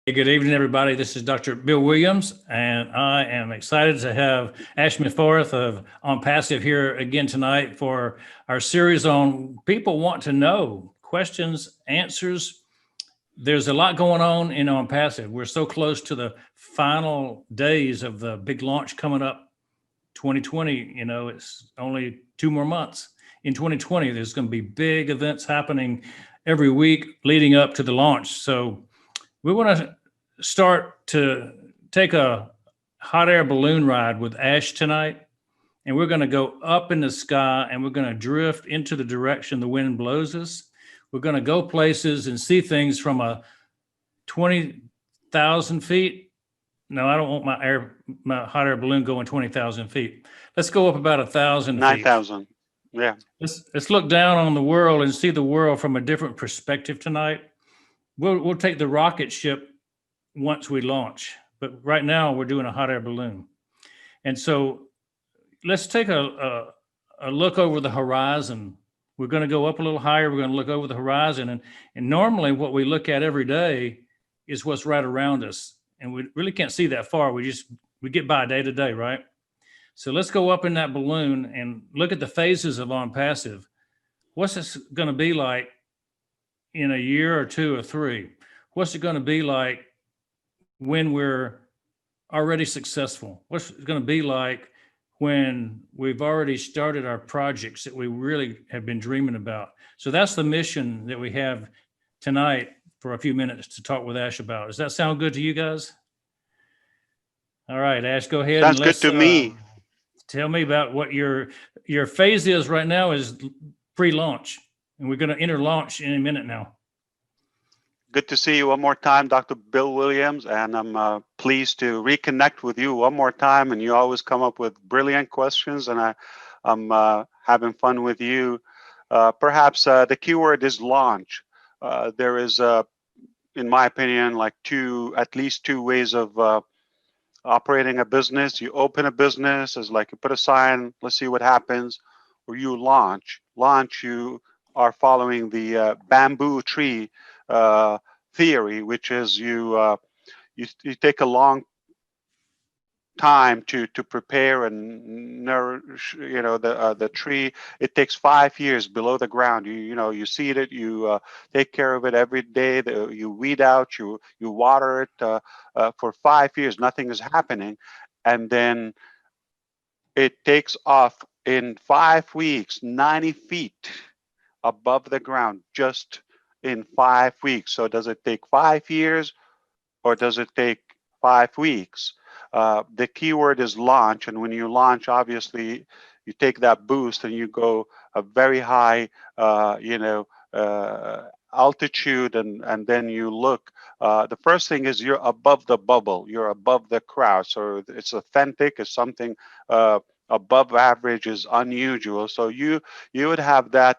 Hey, good evening, everybody. This is Dr. Bill Williams, and I am excited to have Ash Mufareh of OnPassive here again tonight for our series on people want to know questions, answers. There's a lot going on in OnPassive. We're so close to the final days of the big launch coming up 2020. It's only 2 more months. In 2020, there's going to be big events happening every week leading up to the launch. So we want to start to take a hot air balloon ride with Ash tonight. And we're going to go up in the sky and we're going to drift into the direction the wind blows us. We're going to go places and see things from a 20,000 feet. No, I don't want my hot air balloon going 20,000 feet. Let's go up about 1,000 feet. 9,000. Yeah. Let's look down on the world and see the world from a different perspective tonight. We'll take the rocket ship once we launch, but right now we're doing a hot air balloon. And so let's take a look over the horizon. We're going to go up a little higher. We're going to look over the horizon. And normally what we look at every day is what's right around us. And we really can't see that far. We get by day to day, right? So let's go up in that balloon and look at the phases of OnPassive. What's this going to be like in a year or two or three? What's it going to be like when we're already successful? What's it going to be like when we've already started our projects that we really have been dreaming about? So that's the mission that we have tonight for a few minutes to talk with Ash about. Does that sound good to you guys? All right, Ash, go ahead. Sounds good to me. Tell me about what your phase is right now is pre-launch, and we're going to enter launch in a minute now. Good to see you one more time, Dr. Bill Williams, and I'm pleased to reconnect with you one more time. And you always come up with brilliant questions, and I'm having fun with you. Perhaps the keyword is launch. There is, in my opinion, like at least two ways of operating a business. You open a business as like you put a sign, let's see what happens, or you launch. Launch, you are following the bamboo tree theory, which is you take a long time to prepare and nourish the tree. It takes 5 years below the ground. You seed it, you take care of it every day. You weed out, you water it for 5 years. Nothing is happening, and then it takes off in 5 weeks, 90 feet above the ground, just in 5 weeks. So does it take 5 years or does it take 5 weeks? The keyword is launch, and when you launch, obviously you take that boost and you go a very high altitude, and then you look. The first thing is you're above the bubble, you're above the crowd, so it's authentic. It's something above average, is unusual. So you would have that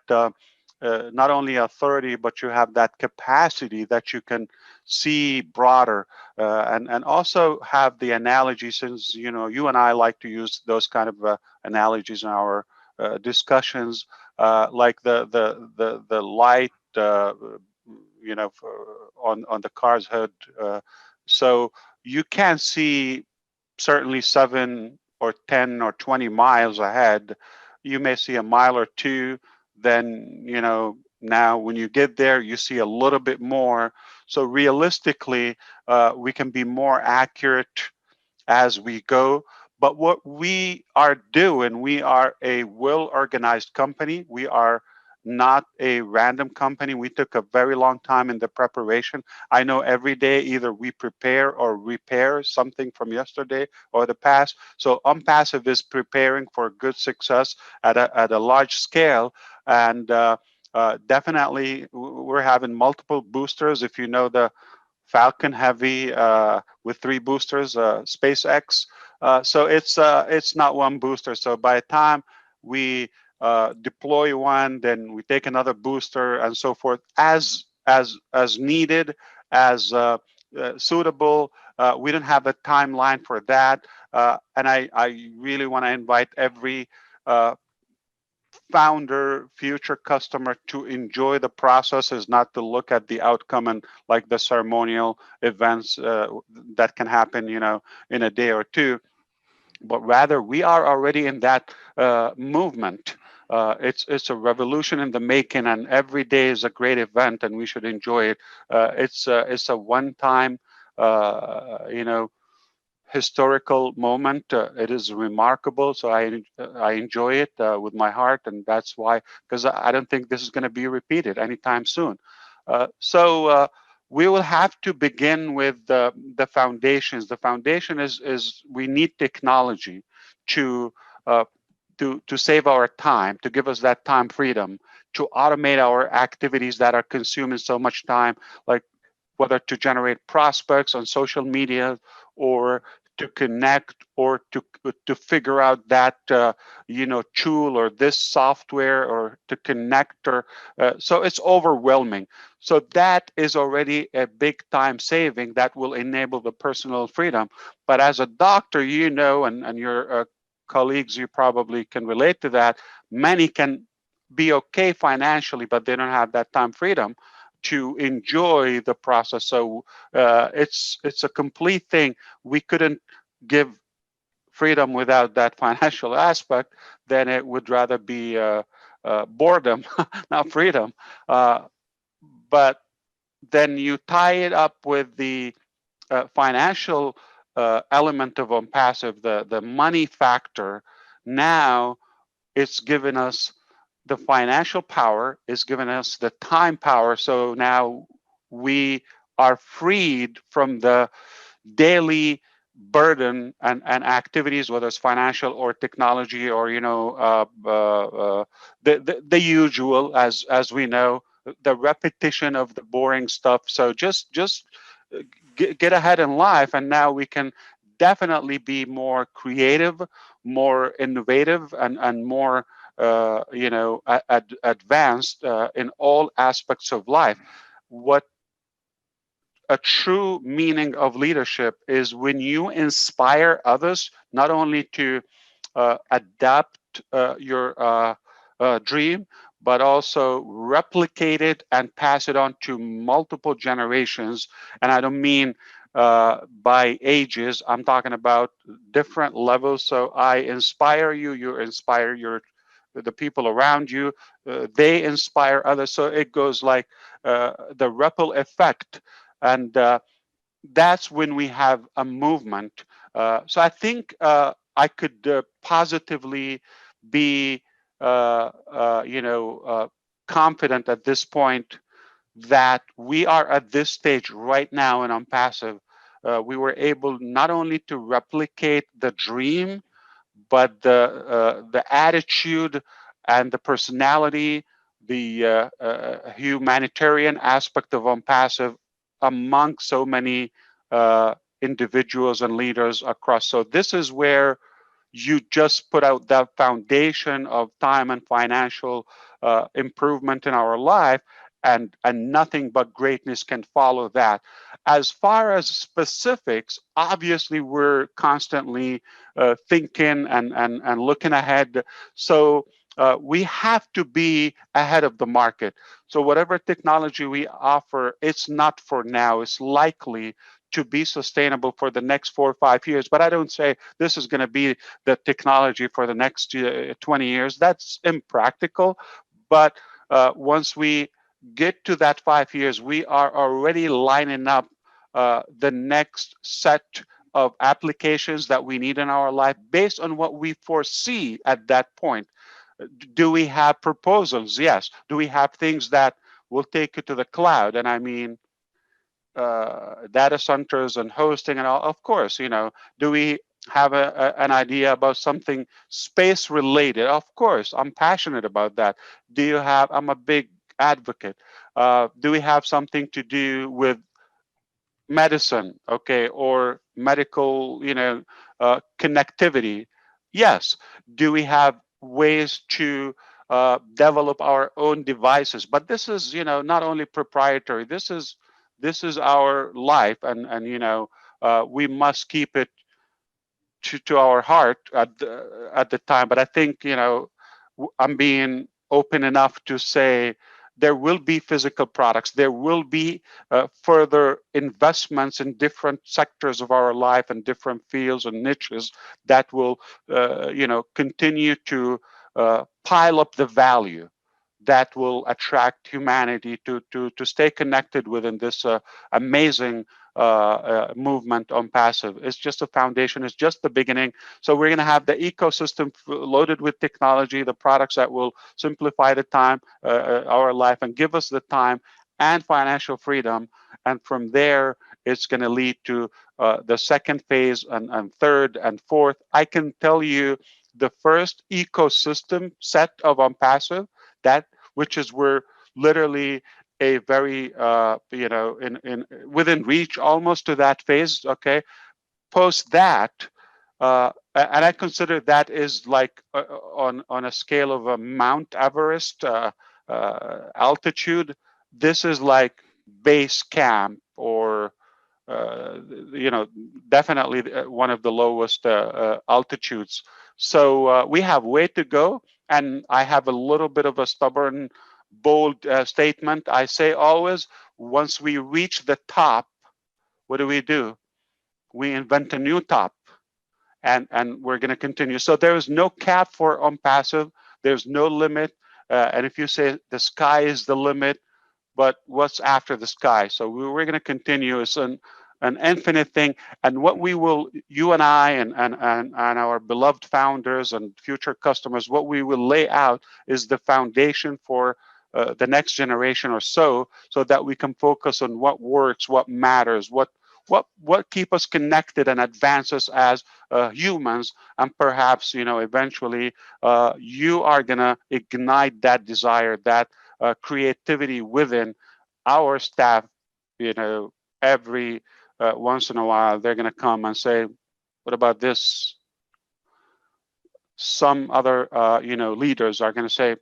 not only authority, but you have that capacity that you can see broader, and also have the analogy, since you and I like to use those kind of analogies in our discussions, like the light on the car's hood. So you can see certainly 7 or 10 or 20 miles ahead. You may see a mile or two. Then now when you get there, you see a little bit more. So realistically, we can be more accurate as we go. But what we are doing, we are a well-organized company. We are not a random company. We took a very long time in the preparation. I know every day either we prepare or repair something from yesterday or the past. So OnPassive is preparing for good success at a large scale. And definitely we're having multiple boosters. If you know the Falcon Heavy with 3 boosters, SpaceX. So it's not one booster. So by the time we deploy one, then we take another booster and so forth, as needed, as suitable. We don't have a timeline for that, and I really want to invite every founder, future customer to enjoy the process, is not to look at the outcome and like the ceremonial events that can happen, in a day or two, but rather we are already in that movement. It's a revolution in the making, and every day is a great event, and we should enjoy it. It's a one-time, historical moment. It is remarkable, so I enjoy it with my heart, and that's why, because I don't think this is going to be repeated anytime soon. So we will have to begin with the foundations. The foundation is we need technology to save our time, to give us that time freedom, to automate our activities that are consuming so much time, like whether to generate prospects on social media, or to connect, or to figure out that tool or this software, or to connect, or so it's overwhelming. So that is already a big time saving that will enable the personal freedom. But as a doctor, and your colleagues, you probably can relate to that. Many can be okay financially, but they don't have that time freedom to enjoy the process. So it's a complete thing. We couldn't give freedom without that financial aspect. Then it would rather be boredom, not freedom. But then you tie it up with the financial element of OnPassive, the money factor. Now it's given us the financial power, is giving us the time power. So now we are freed from the daily burden and activities, whether it's financial or technology, or the usual, as we know, the repetition of the boring stuff. So just get ahead in life, and now we can definitely be more creative, more innovative, and more advanced in all aspects of life. What a true meaning of leadership is when you inspire others, not only to adapt your dream, but also replicate it and pass it on to multiple generations. And I don't mean by ages, I'm talking about different levels. So I inspire you, you inspire the people around you, they inspire others. So it goes like the ripple effect. And that's when we have a movement. So I think I could positively be, confident at this point that we are at this stage right now in OnPassive. We were able not only to replicate the dream, but the attitude and the personality, the humanitarian aspect of OnPassive among so many individuals and leaders across. So this is where you just put out that foundation of time and financial improvement in our life, and nothing but greatness can follow that. As far as specifics, obviously we're constantly thinking and looking ahead. So we have to be ahead of the market. So whatever technology we offer, it's not for now. It's likely to be sustainable for the next 4 or 5 years. But I don't say this is going to be the technology for the next 20 years. That's impractical. But once we get to that 5 years, we are already lining up the next set of applications that we need in our life based on what we foresee at that point. Do we have proposals? Yes. Do we have things that will take it to the cloud? And I mean, data centers and hosting and all, of course. Do we have an idea about something space related? Of course, I'm passionate about that. I'm a big advocate. Do we have something to do with medicine, okay, or medical, connectivity? Yes. Do we have ways to develop our own devices? But this is, not only proprietary. This is our life, and we must keep it to our heart at the time. But I think I'm being open enough to say there will be physical products. There will be further investments in different sectors of our life and different fields and niches that will, continue to pile up the value that will attract humanity to stay connected within this amazing movement on passive. It's just a foundation. It's just the beginning. So we're going to have the ecosystem loaded with technology, the products that will simplify the time, our life, and give us the time and financial freedom. And from there, it's going to lead to the second phase and third and fourth. I can tell you the first ecosystem set of OnPassive, that which is we're literally a very in within reach almost to that phase. Okay, post that, and I consider that is like on a scale of a Mount Everest altitude. This is like base camp, or definitely one of the lowest altitudes. So we have way to go, and I have a little bit of a stubborn, bold statement. I say always, once we reach the top, what do? We invent a new top, and we're going to continue. So there is no cap for OnPassive. There's no limit. And if you say the sky is the limit, but what's after the sky? So we're going to continue. It's an infinite thing. And what we will, you and I and our beloved founders and future customers, what we will lay out is the foundation for the next generation or so that we can focus on what works, what matters, what keep us connected and advance us as humans. And perhaps, eventually you are going to ignite that desire, that creativity within our staff. Every once in a while, they're going to come and say, what about this? Some other, leaders are going to say,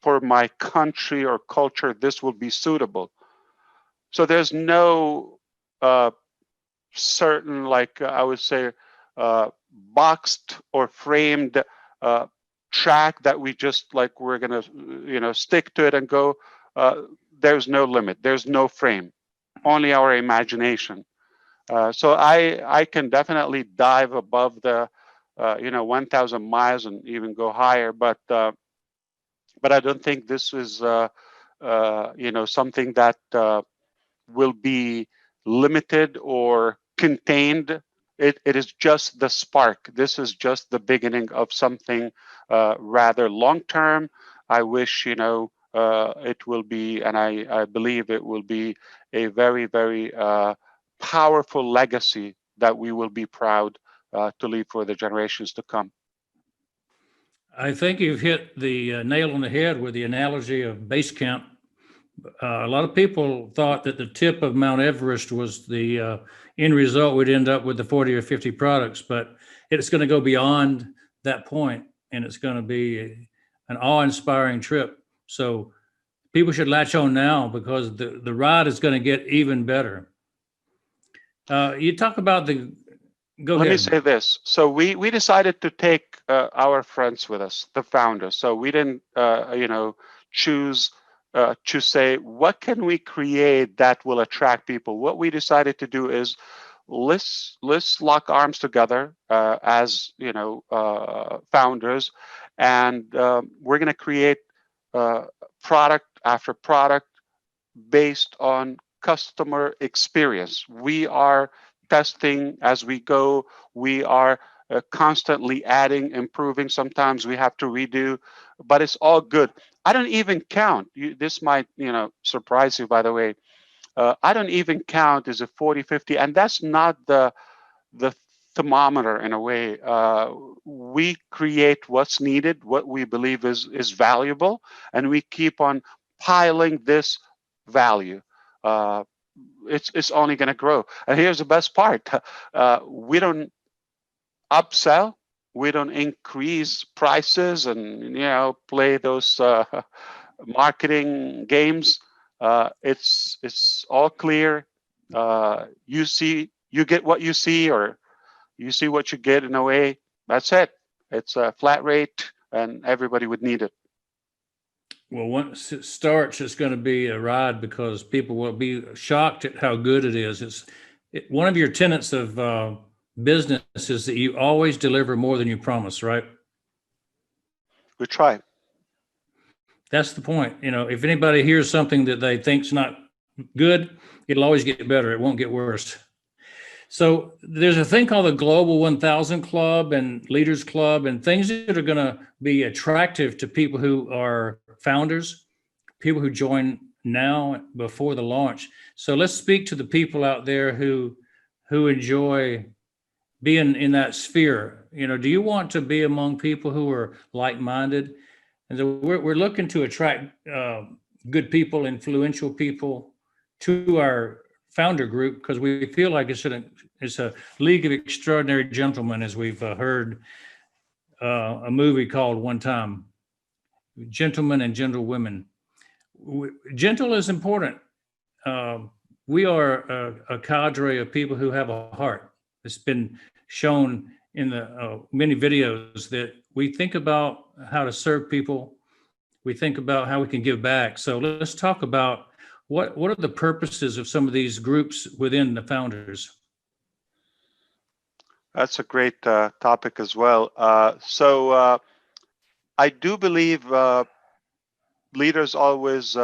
for my country or culture, this will be suitable. So there's no certain, like I would say, boxed or framed track that we just like we're going to, stick to it and go. There's no limit. There's no frame. Only our imagination. So I can definitely dive above the 1,000 miles and even go higher, but I don't think this is something that will be limited or contained. It is just the spark. This is just the beginning of something rather long term. I wish it will be, and I believe it will be a very, very powerful legacy that we will be proud to leave for the generations to come. I think you've hit the nail on the head with the analogy of base camp. A lot of people thought that the tip of Mount Everest was the end result. We'd end up with the 40 or 50 products, but it's going to go beyond that point, and it's going to be an awe-inspiring trip. So people should latch on now, because the ride is going to get even better. You talk about the. Go ahead. Let me say this. So we decided to take our friends with us, the founders. So we didn't, choose to say, what can we create that will attract people? What we decided to do is let's lock arms together as founders, and we're going to create product after product based on customer experience. We are testing as we go. We are constantly adding, improving. Sometimes we have to redo, but it's all good. I don't even count. This might, surprise you, by the way. I don't even count as a 40, 50, and that's not the thermometer in a way. We create what's needed, what we believe is valuable, and we keep on piling this value. It's only going to grow. And here's the best part. We don't upsell. We don't increase prices and play those marketing games. It's all clear. You get what you see, or you see what you get in a way. That's it. It's a flat rate and everybody would need it. Well, once it starts, it's going to be a ride because people will be shocked at how good it is. One of your tenets of business is that you always deliver more than you promise, right? We try. That's the point. If anybody hears something that they think's not good, it'll always get better. It won't get worse. So there's a thing called the Global 1000 Club and Leaders Club and things that are going to be attractive to people who are founders, people who join now before the launch. So let's speak to the people out there who enjoy being in that sphere. Do you want to be among people who are like-minded? And so we're looking to attract good people, influential people to our founder group because we feel like it's a league of extraordinary gentlemen, as we've heard a movie called one time, Gentlemen and Gentlewomen. Gentle is important. We are a cadre of people who have a heart. It's been shown in the many videos that we think about how to serve people. We think about how we can give back. So let's talk about what are the purposes of some of these groups within the founders? That's a great topic as well. So I do believe leaders always,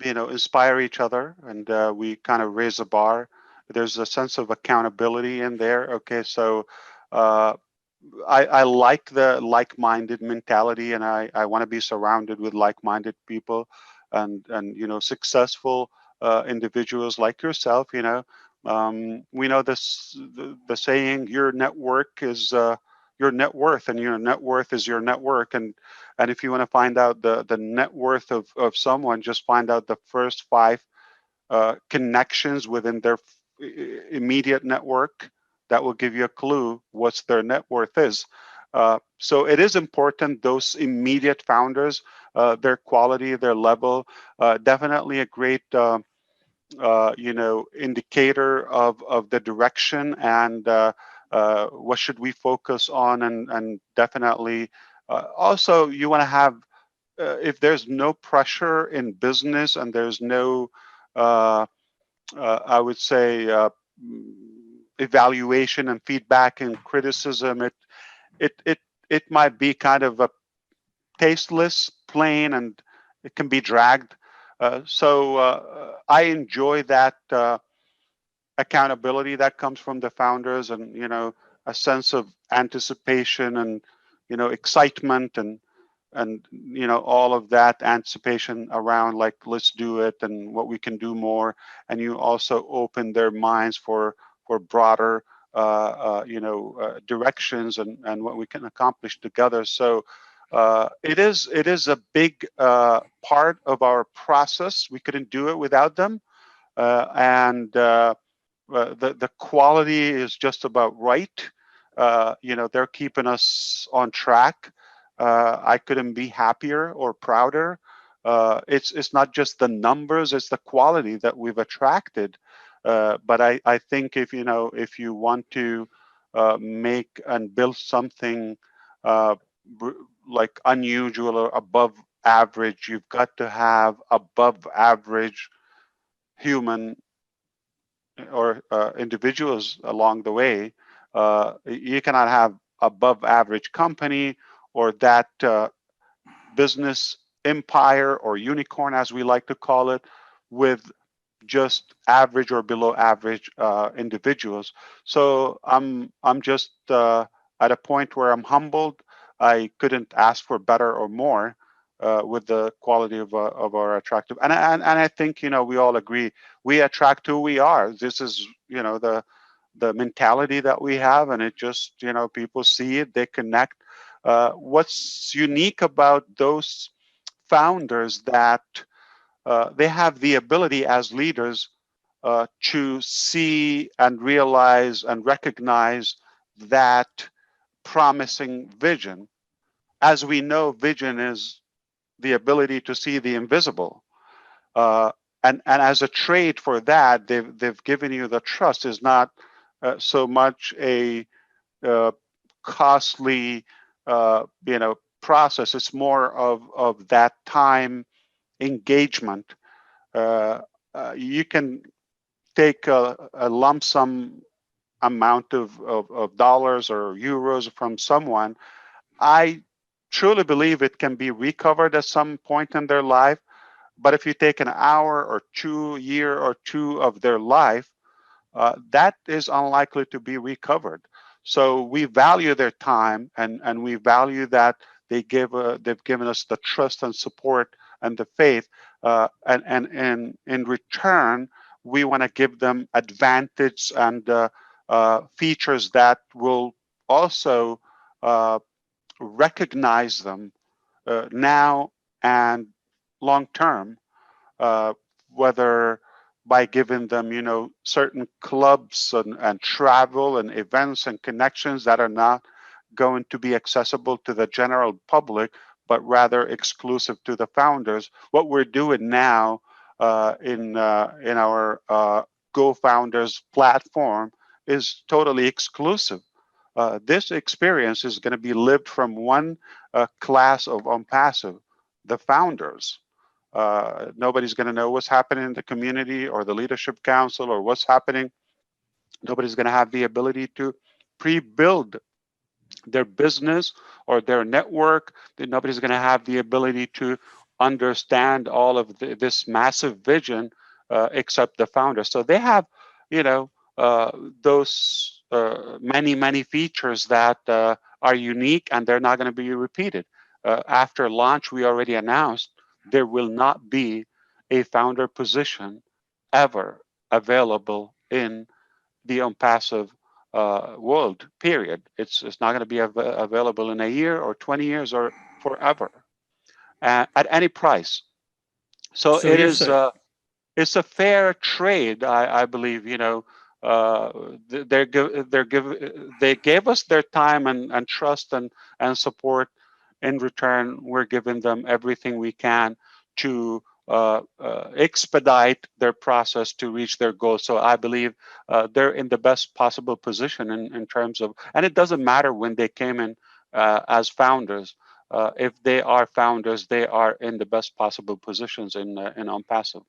inspire each other, and we kind of raise the bar. There's a sense of accountability in there. Okay, so I like the like-minded mentality, and I want to be surrounded with like-minded people, and successful individuals like yourself. We know this the saying, your network is your net worth, and your net worth is your network. And if you want to find out the net worth of someone, just find out the first 5 connections within their immediate network. That will give you a clue what's their net worth is. So it is important, those immediate founders, their quality, their level, definitely a great indicator of the direction and what should we focus on, and definitely also you want to have, if there's no pressure in business and there's no I would say evaluation and feedback and criticism, it might be kind of a tasteless, plain, and it can be dragged. So I enjoy that accountability that comes from the founders, and a sense of anticipation and excitement, and all of that anticipation around, like, let's do it and what we can do more. And you also open their minds for broader directions and what we can accomplish together. So it is a big part of our process. We couldn't do it without them, and the quality is just about right. They're keeping us on track. I couldn't be happier or prouder. It's not just the numbers; it's the quality that we've attracted. But I think if you want to make and build something like unusual or above average, you've got to have above average human or individuals along the way. You cannot have above average company or that business empire or unicorn, as we like to call it, with just average or below average individuals. So I'm just at a point where I'm humbled. I couldn't ask for better or more with the quality of our attractive. And I think we all agree we attract who we are. This is the mentality that we have, and it just people see it, they connect. What's unique about those founders that they have the ability as leaders to see and realize and recognize that promising vision. As we know, vision is the ability to see the invisible. And as a trade for that, they've given you the trust. Is not so much a costly process. It's more of that time engagement. You can take a lump sum amount of dollars or euros from someone. I truly believe it can be recovered at some point in their life. But if you take an hour or 2 year or two of their life, that is unlikely to be recovered. So we value their time, and we value that they've given us the trust and support and the faith, and in return, we want to give them advantage and features that will also recognize them now and long term, whether by giving them, certain clubs and travel and events and connections that are not going to be accessible to the general public, but rather exclusive to the founders. What we're doing now in our GoFounders platform is totally exclusive. This experience is going to be lived from one class of ONPASSIVE, the founders. Nobody's going to know what's happening in the community or the leadership council or what's happening. Nobody's going to have the ability to pre-build their business or their network. Nobody's going to have the ability to understand all of this massive vision except the founder. So they have, those many features that are unique, and they're not going to be repeated. After launch, we already announced there will not be a founder position ever available in the ONPASSIVE world, period. It's not going to be available in a year or 20 years or forever at any price. So it is it's a fair trade, I believe. They gave us their time and trust and support. In return, we're giving them everything we can to expedite their process to reach their goals. So I believe they're in the best possible position in terms of, and it doesn't matter when they came in as founders. If they are founders, they are in the best possible positions in ONPASSIVE.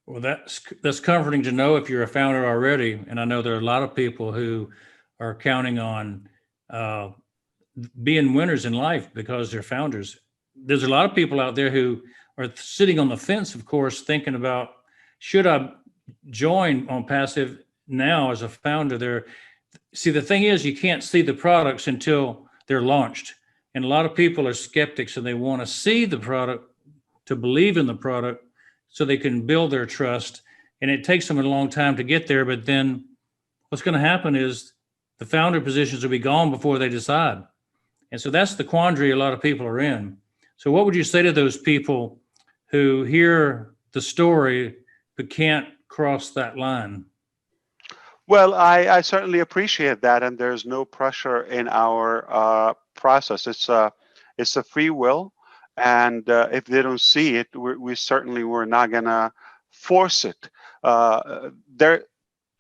Well, that's comforting to know if you're a founder already. And I know there are a lot of people who are counting on being winners in life because they're founders. There's a lot of people out there who are sitting on the fence, of course, thinking about, should I join ONPASSIVE now as a founder? See, the thing is, you can't see the products until they're launched. And a lot of people are skeptics, and they want to see the product to believe in the product so they can build their trust. And it takes them a long time to get there. But then what's going to happen is the founder positions will be gone before they decide. And so that's the quandary a lot of people are in. So what would you say to those people who hear the story but can't cross that line? Well, I certainly appreciate that, and there's no pressure in our process. It's a free will, and if they don't see it, we're not gonna force it. They're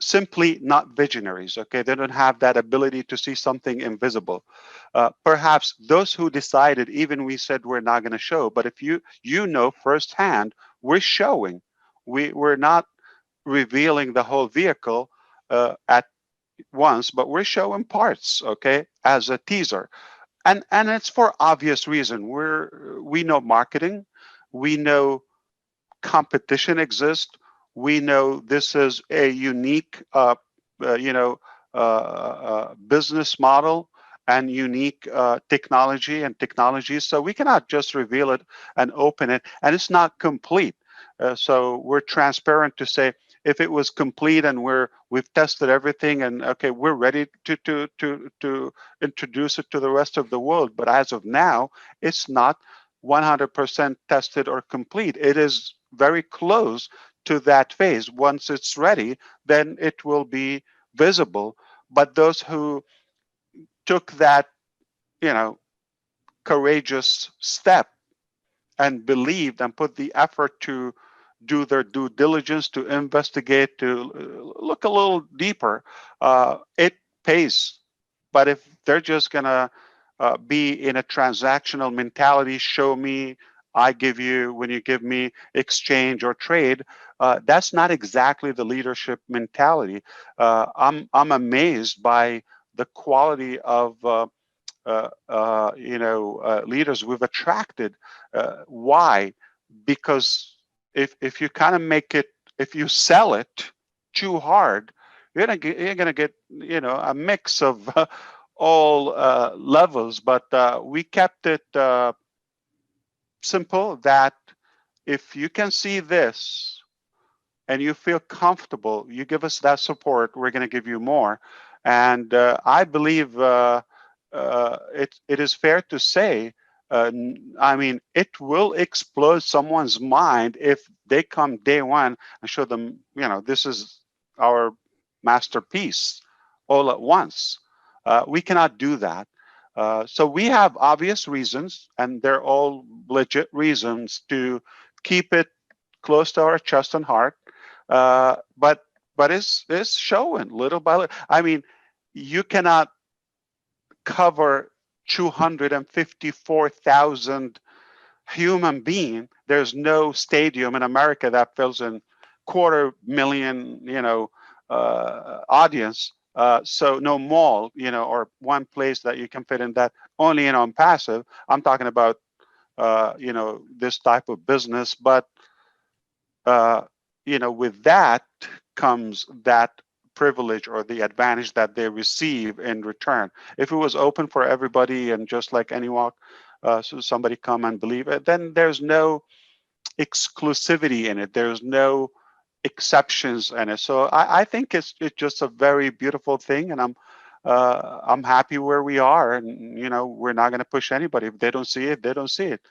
simply not visionaries. Okay, they don't have that ability to see something invisible. Perhaps those who decided, even we said we're not going to show, but if you firsthand, we're showing. We're not revealing the whole vehicle at once, but we're showing parts, okay, as a teaser, and it's for obvious reason. We know marketing, we know competition exists, we know this is a unique, business model and unique technology and technologies. So we cannot just reveal it and open it, and it's not complete. So we're transparent to say, if it was complete and we've tested everything and okay, we're ready to introduce it to the rest of the world. But as of now, it's not 100% tested or complete. It is very close to that phase. Once it's ready, then it will be visible. But those who took that, courageous step and believed and put the effort to do their due diligence, to investigate, to look a little deeper, it pays. But if they're just gonna be in a transactional mentality, show me, I give you, when you give me, exchange or trade. That's not exactly the leadership mentality. I'm amazed by the quality of leaders we've attracted. Why? Because if you kind of make it, if you sell it too hard, you're gonna get a mix of all levels. But we kept it simple, that if you can see this and you feel comfortable, you give us that support, we're going to give you more. And I believe it is fair to say, I mean, it will explode someone's mind if they come day one and show them, this is our masterpiece all at once. We cannot do that. So we have obvious reasons, and they're all legit reasons to keep it close to our chest and heart. But it's showing little by little. I mean, you cannot cover 254,000 human being. There's no stadium in America that fills in 250,000, audience. So no mall, or one place that you can fit in that only in OnPassive. I'm talking about, this type of business. But, with that comes that privilege or the advantage that they receive in return. If it was open for everybody and just like any walk, so somebody come and believe it, then there's no exclusivity in it. There's no exceptions in it. So I think it's just a very beautiful thing, and I'm happy where we are. And we're not going to push anybody. If they don't see it, they don't see it.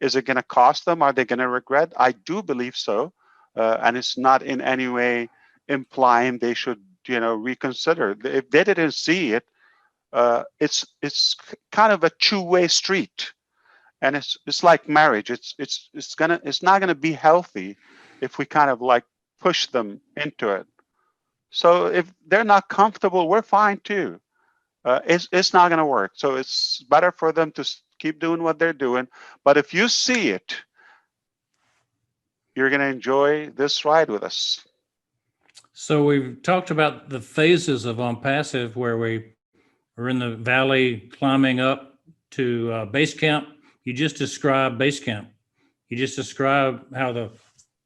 Is it going to cost them? Are they going to regret? I do believe so, and it's not in any way implying they should reconsider. If they didn't see it, it's kind of a two-way street. And it's like marriage. It's not gonna be healthy if we kind of like push them into it. So if they're not comfortable, we're fine too. It's not gonna work. So it's better for them to keep doing what they're doing. But if you see it, you're gonna enjoy this ride with us. So we've talked about the phases of OnPassive, where we are in the valley climbing up to base camp. You just described base camp. You just described how the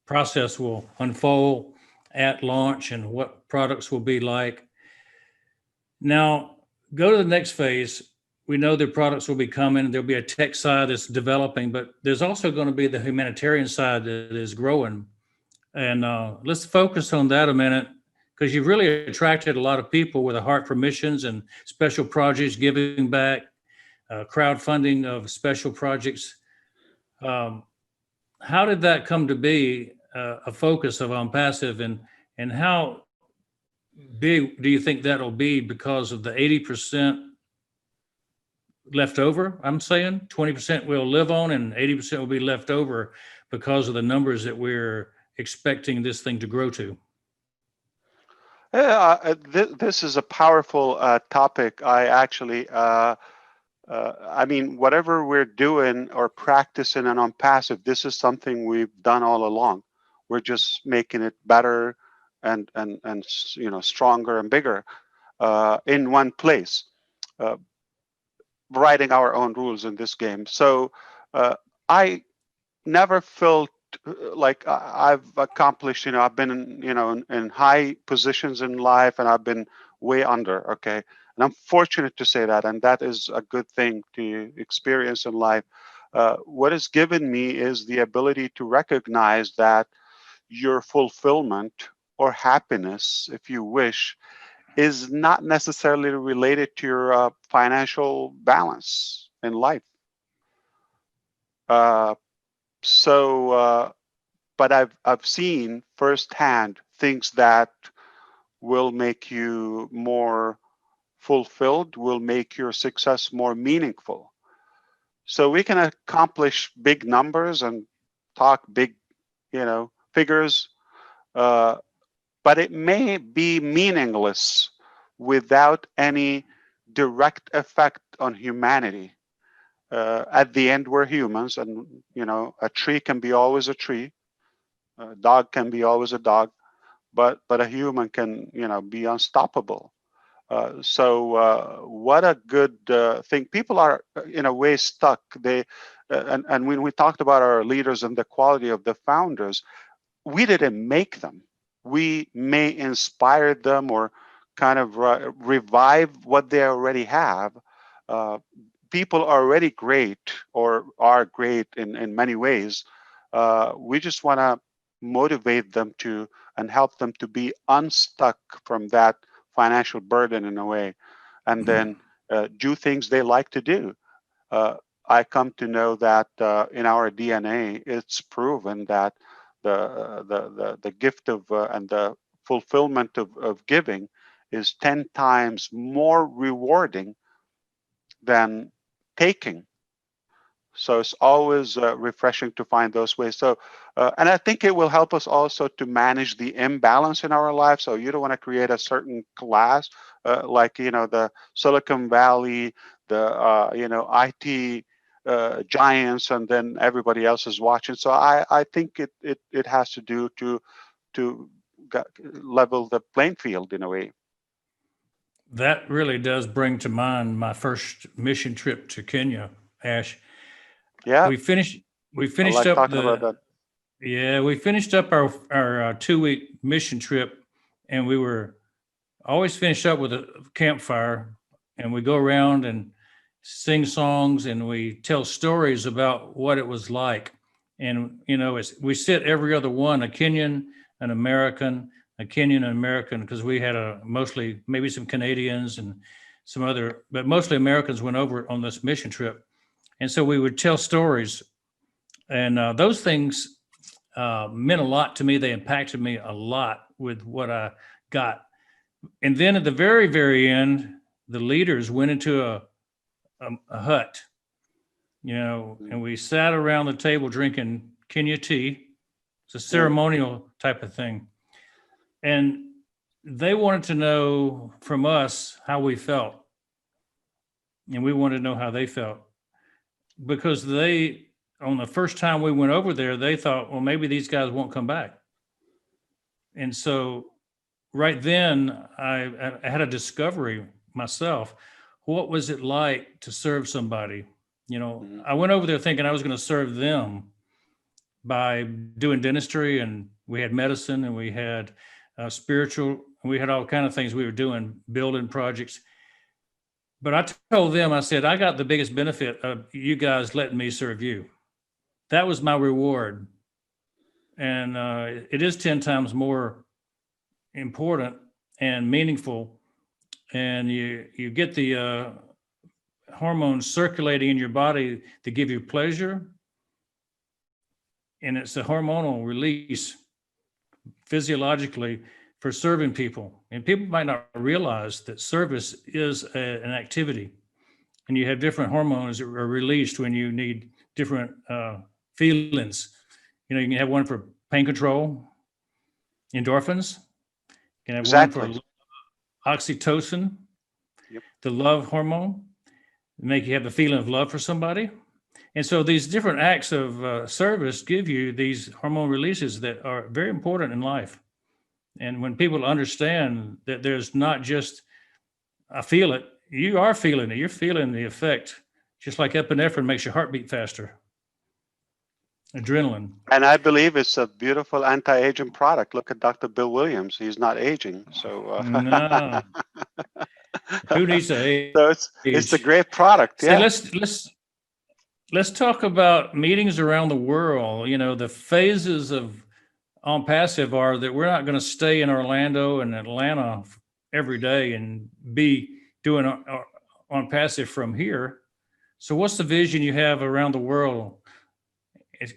process will unfold at launch and what products will be like. Now, go to the next phase. We know the products will be coming. There'll be a tech side that's developing, but there's also going to be the humanitarian side that is growing. And let's focus on that a minute, because you've really attracted a lot of people with a heart for missions and special projects, giving back, crowdfunding of special projects. How did that come to be a focus of OnPassive, and how big do you think that'll be because of the 80% left over? I'm saying 20% we'll live on and 80% will be left over because of the numbers that we're expecting this thing to grow to. This is a powerful topic. I mean, whatever we're doing or practicing and OnPassive, this is something we've done all along. We're just making it better and stronger and bigger in one place, writing our own rules in this game. So I never felt like I've accomplished, I've been in high positions in life, and I've been way under. Okay. And I'm fortunate to say that, and that is a good thing to experience in life. What is given me is the ability to recognize that your fulfillment or happiness, if you wish, is not necessarily related to your financial balance in life. But I've seen firsthand things that will make you more fulfilled, will make your success more meaningful. So we can accomplish big numbers and talk big, figures, but it may be meaningless without any direct effect on humanity. At the end, we're humans, and a tree can be always a tree, a dog can be always a dog, but a human can be unstoppable. So what a good thing. People are in a way stuck. And when we talked about our leaders and the quality of the founders, we didn't make them. We may inspire them or kind of revive what they already have. People are already great or are great in many ways. We just want to motivate them to and help them to be unstuck from that financial burden in a way, and then do things they like to do. I come to know that in our DNA, it's proven that the gift of and the fulfillment of giving is 10 times more rewarding than taking. So it's always refreshing to find those ways. So, and I think it will help us also to manage the imbalance in our life. So you don't want to create a certain class like the Silicon Valley, the IT giants, and then everybody else is watching. So I think it has to do to level the playing field in a way. That really does bring to mind my first mission trip to Kenya, Ash. Yeah, We finished I like up talking about that. we finished up our 2-week mission trip, and we were always finish up with a campfire, and we go around and sing songs, and we tell stories about what it was like. And we sit every other one, a Kenyan, an American, a Kenyan, an American, because we had mostly maybe some Canadians and some other, but mostly Americans went over on this mission trip. And so we would tell stories, and those things meant a lot to me. They impacted me a lot with what I got. And then at the very, very end, the leaders went into a hut, and we sat around the table drinking Kenya tea. It's a ceremonial type of thing. And they wanted to know from us how we felt. And we wanted to know how they felt. Because on the first time we went over there, they thought, well, maybe these guys won't come back. And so right then, I had a discovery myself. What was it like to serve somebody? I went over there thinking I was going to serve them by doing dentistry, and we had medicine, and we had spiritual, and we had all kind of things we were doing, building projects. But I told them, I said, I got the biggest benefit of you guys letting me serve you. That was my reward. And it is 10 times more important and meaningful. And you get the hormones circulating in your body to give you pleasure. And it's a hormonal release physiologically for serving people. And people might not realize that service is an activity. And you have different hormones that are released when you need different feelings. You can have one for pain control, endorphins. You can have Exactly. one for oxytocin, Yep. the love hormone, make you have the feeling of love for somebody. And so these different acts of service give you these hormone releases that are very important in life. And when people understand that there's not just, I feel it, you are feeling it, you're feeling the effect, just like epinephrine makes your heart beat faster. Adrenaline. And I believe it's a beautiful anti-aging product. Look at Dr. Bill Williams; he's not aging. So No. Who needs to age? So it's a great product. See, Yeah. let's talk about meetings around the world. The phases of OnPassive are that we're not going to stay in Orlando and Atlanta every day and be doing OnPassive from here. So what's the vision you have around the world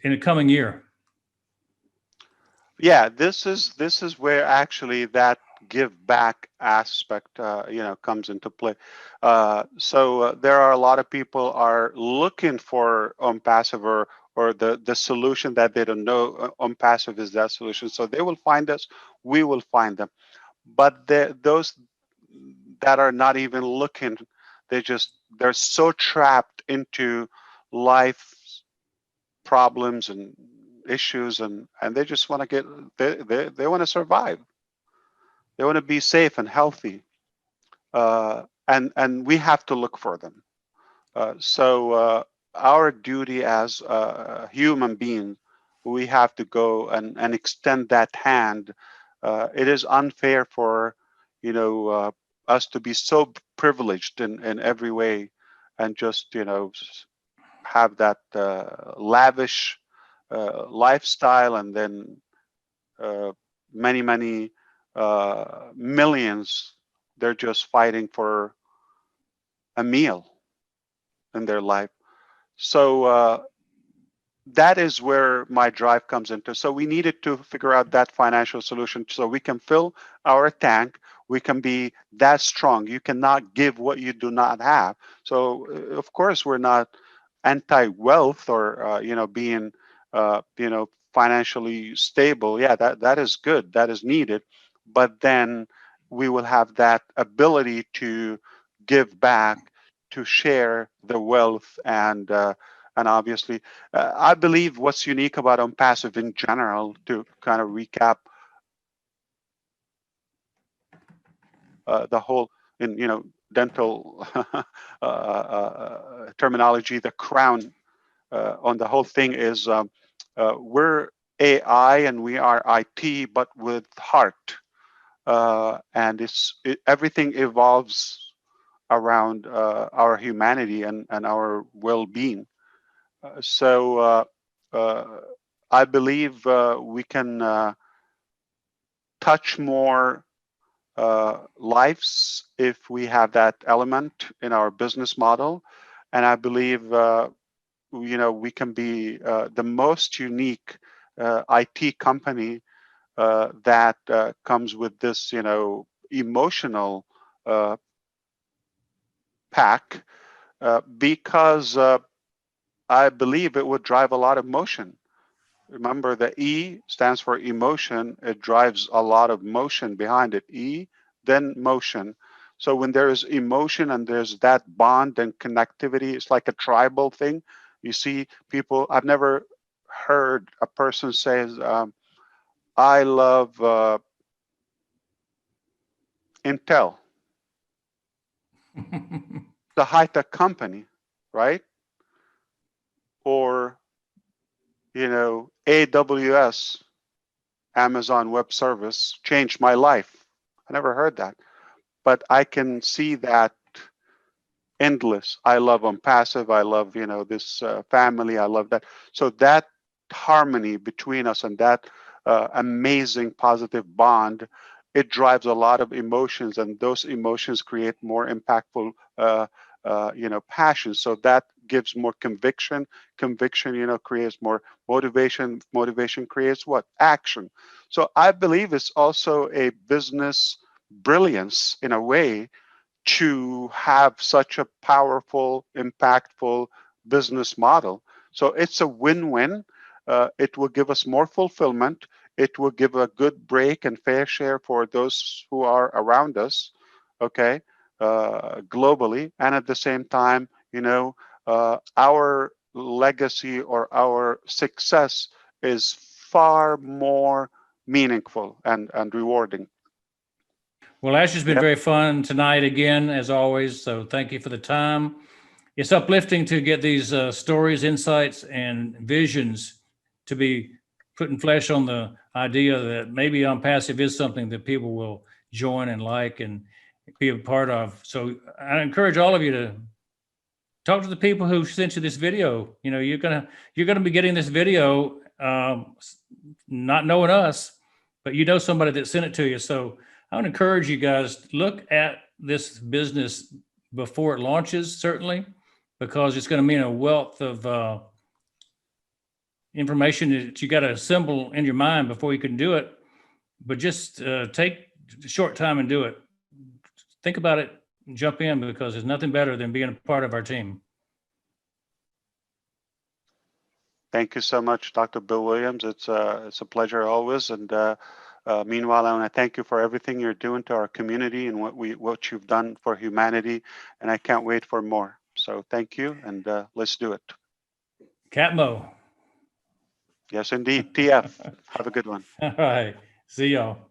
in the coming year? Yeah, this is where actually that give back aspect comes into play. So there are a lot of people are looking for OnPassive or the solution that they don't know OnPassive is that solution. So they will find us, we will find them. But those that are not even looking, they just they're so trapped into life problems and issues, and they just want to get, they want to survive. They want to be safe and healthy, and we have to look for them. So our duty as human beings, we have to go and extend that hand. It is unfair for, you know, us to be so privileged in every way, and just, you know, have that lavish lifestyle, and then many millions, they're just fighting for a meal in their life. So that is where my drive comes into. So we needed to figure out that financial solution so we can fill our tank. We can be that strong. You cannot give what you do not have. So of course we're not anti-wealth or you know, being you know, financially stable. Yeah, that is good. That is needed. But then we will have that ability to give back, to share the wealth, and obviously, I believe what's unique about OnPassive in general, to kind of recap the whole, in, you know, dental terminology, the crown on the whole thing is we're AI and we are IT, but with heart, and everything evolves around our humanity and our well-being. So I believe we can touch more lives if we have that element in our business model. And I believe, you know, we can be the most unique IT company that comes with this, you know, emotional pack, because I believe it would drive a lot of motion. Remember, the E stands for emotion. It drives a lot of motion behind it. E, then motion. So when there is emotion and there's that bond and connectivity, it's like a tribal thing. You see people, I've never heard a person say, I love Intel, the high-tech company, right? Or, you know, AWS, Amazon Web Service, changed my life. I never heard that. But I can see that endless. I love OnPassive. I love, you know, this family. I love that. So that harmony between us and that amazing positive bond, it drives a lot of emotions, and those emotions create more impactful, you know, passion. So that gives more conviction. Conviction, you know, creates more motivation. Motivation creates what? Action. So I believe it's also a business brilliance in a way to have such a powerful, impactful business model. So it's a win-win. It will give us more fulfillment. It will give a good break and fair share for those who are around us, okay, globally. And at the same time, you know, our legacy or our success is far more meaningful and rewarding. Well, Ash, has been Yep. very fun tonight again, as always. So thank you for the time. It's uplifting to get these stories, insights, and visions to be putting flesh on the idea that maybe OnPassive is something that people will join and like and be a part of. So I encourage all of you to talk to the people who sent you this video. You know, you're gonna be getting this video, not knowing us, but you know somebody that sent it to you. So I would encourage you guys to look at this business before it launches, certainly, because it's going to mean a wealth of information that you got to assemble in your mind before you can do it. But just take a short time and do it. Think about it and jump in, because there's nothing better than being a part of our team. Thank you so much, Dr. Bill Williams. It's a pleasure always, and Meanwhile, I want to thank you for everything you're doing to our community and what you've done for humanity, and I can't wait for more. So thank you, and let's do it. CATMO. Yes, indeed. TF. Have a good one. All right. See y'all.